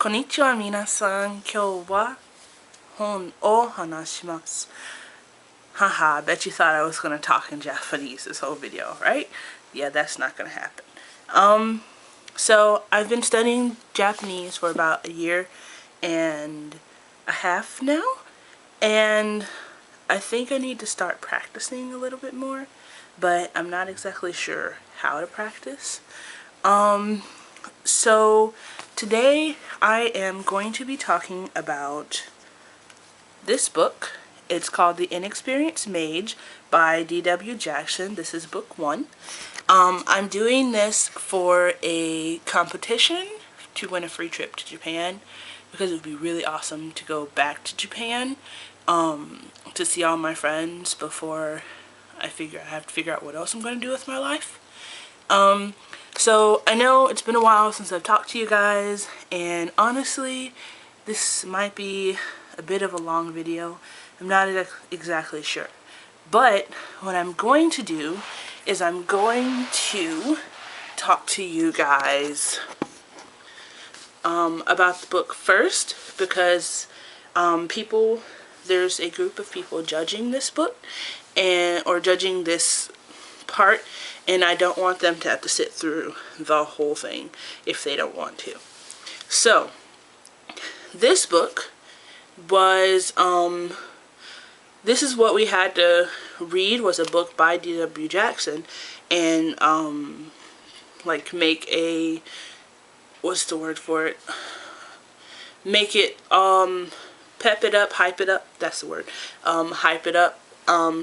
Konnichiwa minasan, kyou wa hon o hanashimasu. Haha, I bet you thought I was going to talk in Japanese this whole video, right? Yeah, that's not going to happen. So I've been studying Japanese for about 1.5 years now, and I think I need to start practicing a little bit more, but I'm not exactly sure how to practice. So today I am going to be talking about this book. It's called The Inexperienced Mage by D.W. Jackson. This is book 1. I'm doing this for a competition to win a free trip to Japan, because it would be really awesome to go back to Japan to see all my friends before I have to figure out what else I'm going to do with my life. So I know it's been a while since I've talked to you guys, and honestly this might be a bit of a long video. I'm not exactly sure, but what I'm going to do is I'm going to talk to you guys about the book first, because there's a group of people judging this book or judging this part, and I don't want them to have to sit through the whole thing if they don't want to. So this book was this is what we had to read, was a book by D.W. Jackson, and like make a, what's the word for it, make it pep it up, hype it up, that's the word, hype it up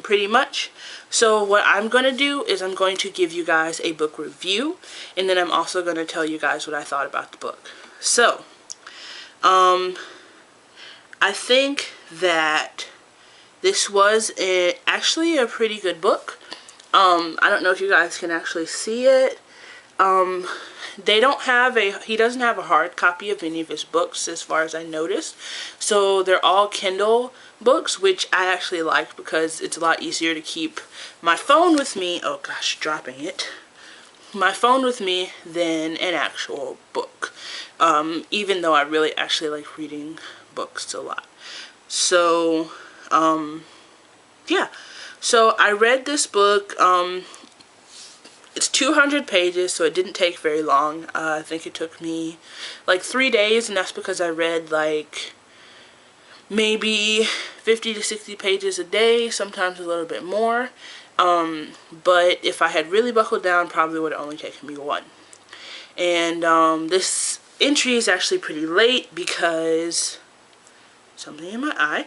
pretty much. So what I'm going to do is I'm going to give you guys a book review, and then I'm also going to tell you guys what I thought about the book. So I think that this was actually a pretty good book. I don't know if you guys can actually see it. He doesn't have a hard copy of any of his books as far as I noticed. So they're all Kindle books, which I actually like because it's a lot easier to keep my phone with me. Oh gosh, dropping it. My phone with me than an actual book. Even though I really actually like reading books a lot. So, yeah. So I read this book. It's 200 pages, so it didn't take very long. I think it took me like 3 days, and that's because I read like maybe 50 to 60 pages a day, sometimes a little bit more. But if I had really buckled down, probably would have only taken me 1. And this entry is actually pretty late because something in my eye.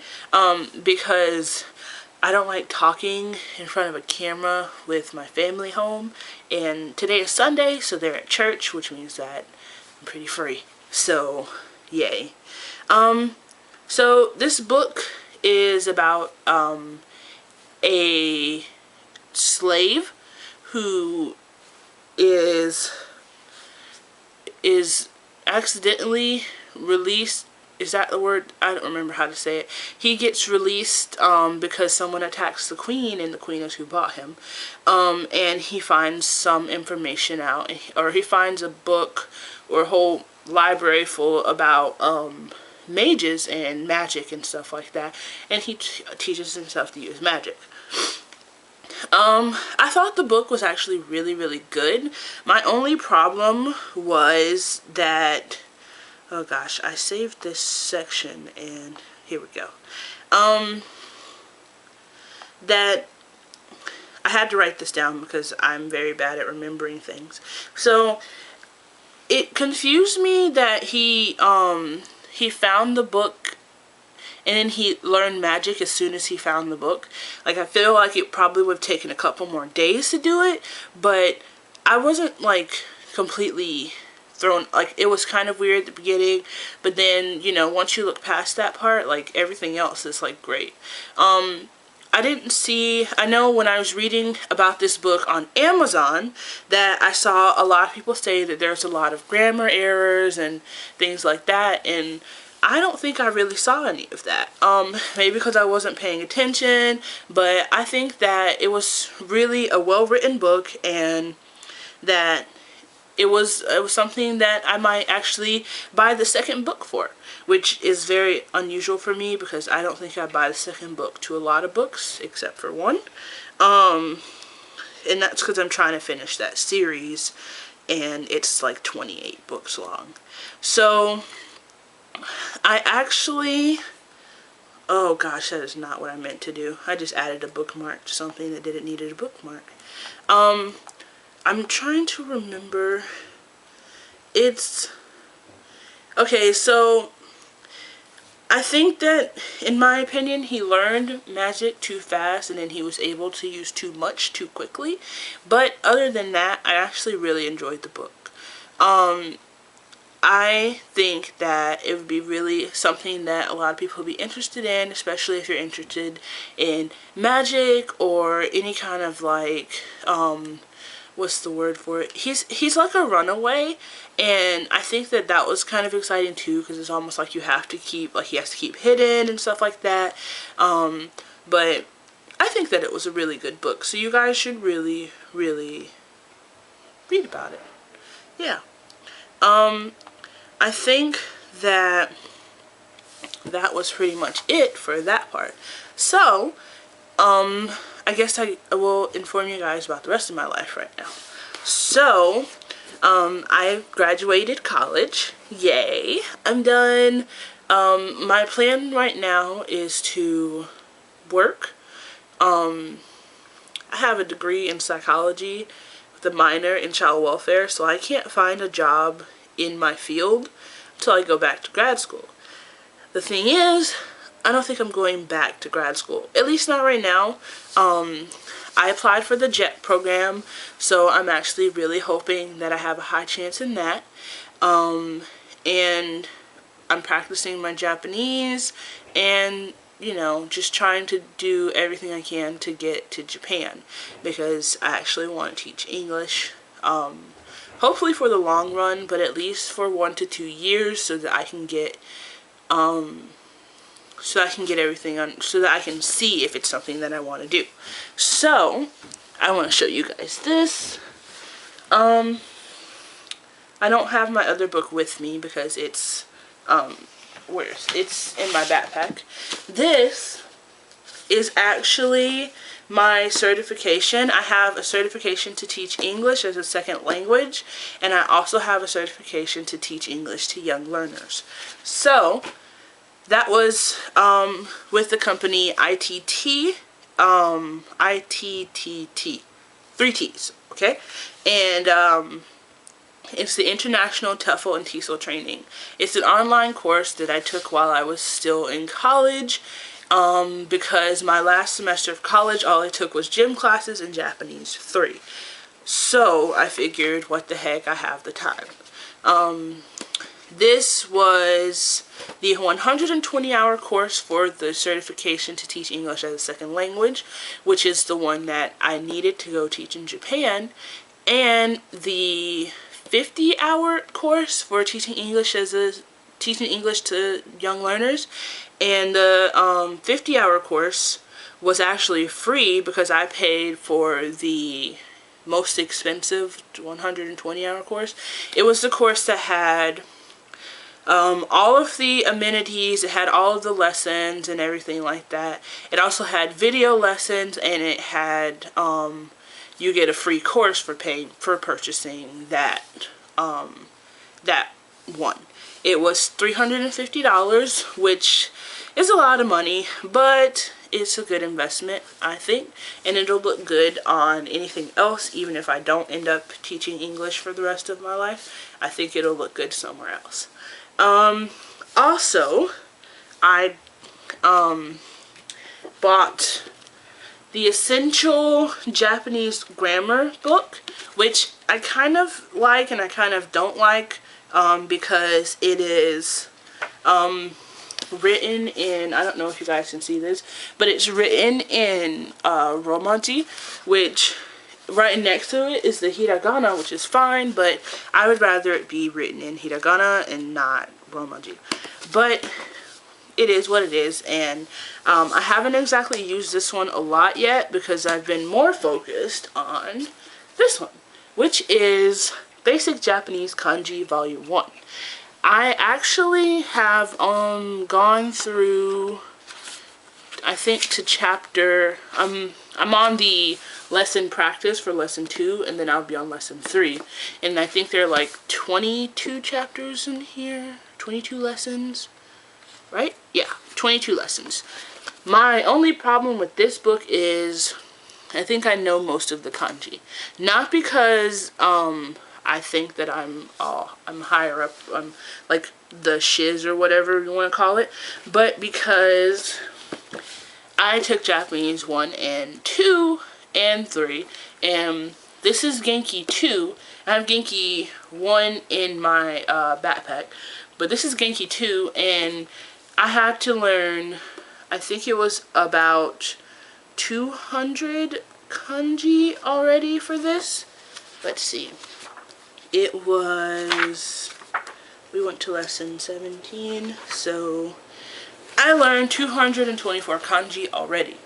Because I don't like talking in front of a camera with my family home, and today is Sunday, so they're at church, which means that I'm pretty free. So, yay. So this book is about a slave who is accidentally released. Is that the word? I don't remember how to say it. He gets released because someone attacks the queen, and the queen is who bought him. And he finds some information out, or he finds a book or a whole library full about mages and magic and stuff like that. And he teaches himself to use magic. I thought the book was actually really, really good. My only problem was that, oh gosh, I saved this section, and here we go. That I had to write this down because I'm very bad at remembering things. So it confused me that he found the book and then he learned magic as soon as he found the book. Like, I feel like it probably would have taken a couple more days to do it, but I wasn't like completely thrown. Like, it was kind of weird at the beginning, but then, you know, once you look past that part, like, everything else is like great. I know when I was reading about this book on Amazon that I saw a lot of people say that there's a lot of grammar errors and things like that, and I don't think I really saw any of that. Maybe because I wasn't paying attention, but I think that it was really a well-written book, and that it was something that I might actually buy the second book for, which is very unusual for me because I don't think I buy the second book to a lot of books except for one. And that's because I'm trying to finish that series, and it's like 28 books long. So I actually, oh gosh, that is not what I meant to do. I just added a bookmark to something that didn't need a bookmark. I'm trying to remember. It's okay, so I think that, in my opinion, he learned magic too fast, and then he was able to use too much too quickly. But other than that, I actually really enjoyed the book. I think that it would be really something that a lot of people would be interested in, especially if you're interested in magic or any kind of like, what's the word for it? He's like a runaway, and I think that that was kind of exciting too, because it's almost like you have to keep, like he has to keep hidden and stuff like that. But I think that it was a really good book, so you guys should really, really read about it. Yeah. I think that that was pretty much it for that part. So, I guess I will inform you guys about the rest of my life right now. So, I graduated college. Yay. I'm done. My plan right now is to work. I have a degree in psychology with a minor in child welfare, so I can't find a job in my field until I go back to grad school. The thing is, I don't think I'm going back to grad school, at least not right now. I applied for the JET program, so I'm actually really hoping that I have a high chance in that. And I'm practicing my Japanese and, you know, just trying to do everything I can to get to Japan, because I actually want to teach English. Hopefully for the long run, but at least for 1 to 2 years, so that I can get everything on, so that I can see if it's something that I want to do. So I want to show you guys this. I don't have my other book with me because it's it's in my backpack. This is actually my certification. I have a certification to teach English as a second language, and I also have a certification to teach English to young learners. So that was with the company ITT, ITTT, 3 T's, okay? And it's the International TEFL and TESOL Training. It's an online course that I took while I was still in college, because my last semester of college, all I took was gym classes and Japanese 3. So I figured, what the heck, I have the time. This was the 120-hour course for the certification to teach English as a second language, which is the one that I needed to go teach in Japan, and the 50-hour course for teaching English to young learners. And the 50-hour course was actually free because I paid for the most expensive 120-hour course. It was the course that had all of the amenities. It had all of the lessons and everything like that. It also had video lessons, and it had you get a free course for purchasing that that one. It was $350, which is a lot of money, but it's a good investment, I think, and it'll look good on anything else. Even if I don't end up teaching English for the rest of my life, I think it'll look good somewhere else. Also, I bought the Essential Japanese Grammar book, which I kind of like and I kind of don't like, because it is written in, I don't know if you guys can see this, but it's written in Romaji, which right next to it is the hiragana, which is fine, but I would rather it be written in hiragana and not Romaji. But it is what it is, and I haven't exactly used this one a lot yet because I've been more focused on this one, which is Basic Japanese Kanji Volume 1. I actually have gone through, I think, to chapter, I'm on the lesson practice for lesson 2, and then I'll be on lesson 3. And I think there are like 22 chapters in here, 22 lessons, right? Yeah, 22 lessons. My only problem with this book is I think I know most of the kanji. Not because I think that I'm higher up, like the shiz or whatever you want to call it, but because I took Japanese 1 and 2 and 3, and this is Genki 2. I have Genki 1 in my backpack, but this is Genki 2, and I had to learn, I think it was about 200 kanji already for this. Let's see. It was, we went to lesson 17, so I learned 224 kanji already.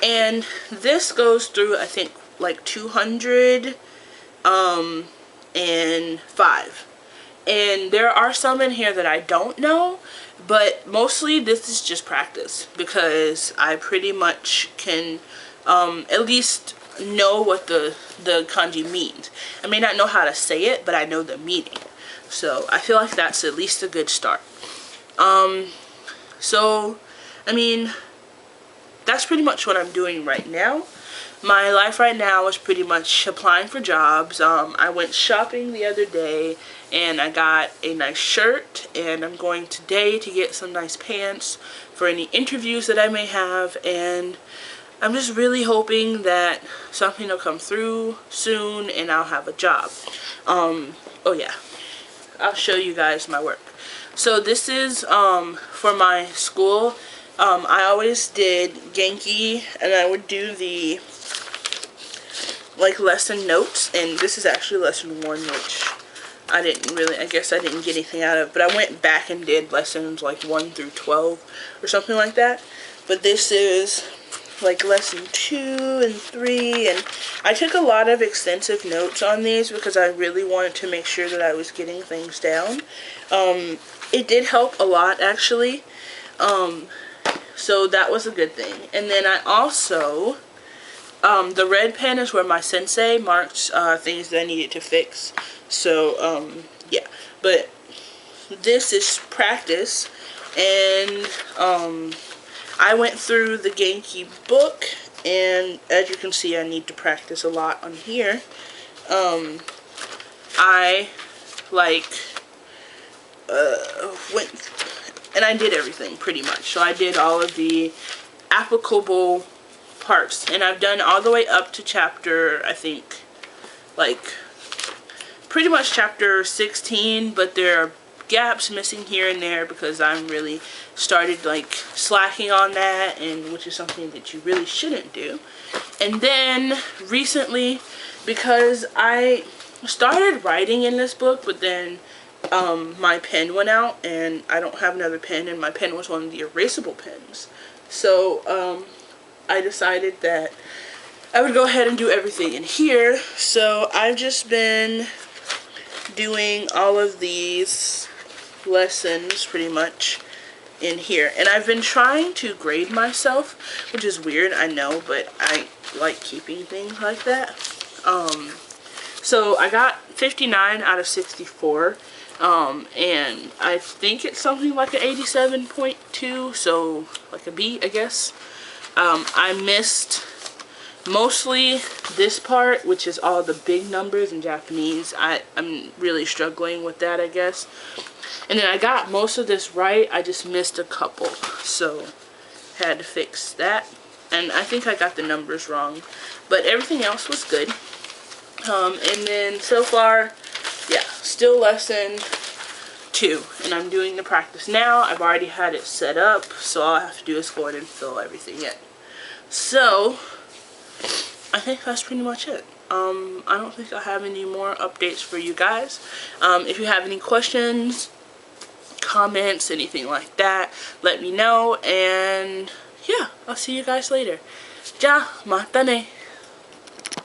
And this goes through, I think, like 205. And there are some in here that I don't know, but mostly this is just practice, because I pretty much can at least know what the kanji means. I may not know how to say it, but I know the meaning. So I feel like that's at least a good start. So, I mean, that's pretty much what I'm doing right now. My life right now is pretty much applying for jobs. I went shopping the other day and I got a nice shirt, and I'm going today to get some nice pants for any interviews that I may have, and I'm just really hoping that something will come through soon and I'll have a job. Oh yeah, I'll show you guys my work. So this is for my school. I always did Genki, and I would do the like lesson notes, and this is actually lesson 1, which I guess I didn't get anything out of, but I went back and did lessons like 1 through 12 or something like that. But this is like lesson 2 and 3, and I took a lot of extensive notes on these because I really wanted to make sure that I was getting things down. It did help a lot, actually, so that was a good thing. And then I also, the red pen is where my sensei marked things that I needed to fix. So yeah, but this is practice, and I went through the Genki book, and as you can see, I need to practice a lot on here. I went and I did everything pretty much. So I did all of the applicable parts, and I've done all the way up to chapter, I think, like pretty much chapter 16, but there are gaps missing here and there because I'm really started like slacking on that, and which is something that you really shouldn't do. And then recently, because I started writing in this book, but then my pen went out and I don't have another pen, and my pen was one of the erasable pens. So I decided that I would go ahead and do everything in here. So I've just been doing all of these lessons pretty much in here, and I've been trying to grade myself, which is weird, I know, but I like keeping things like that. So I got 59 out of 64, and I think it's something like an 87.2, so like a B, I guess. I missed mostly this part, which is all the big numbers in Japanese. I'm really struggling with that, I guess. And then I got most of this right, I just missed a couple, so had to fix that. And I think I got the numbers wrong, but everything else was good. And then so far, yeah, still lesson 2, and I'm doing the practice now. I've already had it set up, so all I have to do is go in and fill everything in. So I think that's pretty much it. I don't think I have any more updates for you guys. If you have any questions, comments, anything like that, let me know. And yeah, I'll see you guys later. Ja, mata ne.